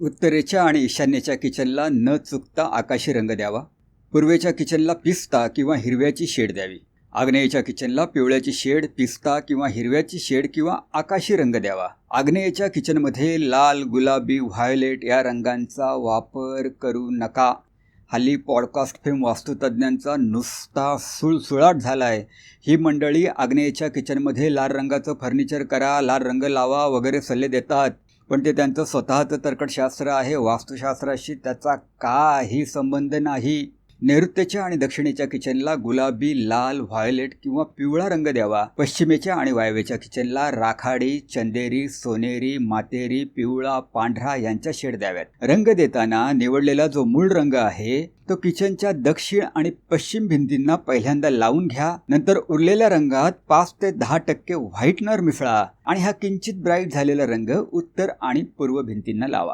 उत्तरेच्या आणि ईशान्येच्या किचनला न चुकता आकाशी रंग द्यावा. पूर्वेच्या किचनला पिस्ता किंवा हिरव्याची शेड द्यावी. आग्नेयेच्या किचनला पिवळ्याची शेड, पिस्ता किंवा हिरव्याची शेड किंवा आकाशी रंग द्यावा. आग्नेयेच्या किचनमध्ये लाल, गुलाबी, व्हायोलेट या रंगांचा वापर करू नका. हल्ली पॉडकास्ट फेम वास्तुतज्ञांचा नुसता सुळसुळाट झाला आहे. ही मंडळी आग्नेयेच्या किचनमध्ये लाल रंगाचं फर्निचर करा, लाल रंग लावा वगैरे सल्ले देतात. पण ते त्यांचं स्वतःचं तरकटशास्त्र आहे. वास्तुशास्त्राशी त्याचा काही संबंध नाही. नैऋत्येच्या आणि दक्षिणेच्या किचनला गुलाबी, लाल, व्हायोलेट किंवा पिवळा रंग द्यावा. पश्चिमेच्या आणि वायव्येच्या किचनला राखाडी, चंदेरी, सोनेरी, मातेरी, पिवळा, पांढरा यांच्या शेड द्याव्यात. रंग देताना निवडलेला जो मूळ रंग आहे तो किचनच्या दक्षिण आणि पश्चिम भिंतींना पहिल्यांदा लावून घ्या. नंतर उरलेल्या रंगात 5 ते 10% व्हाईटनर मिसळा आणि हा किंचित ब्राईट झालेला रंग उत्तर आणि पूर्व भिंतींना लावा.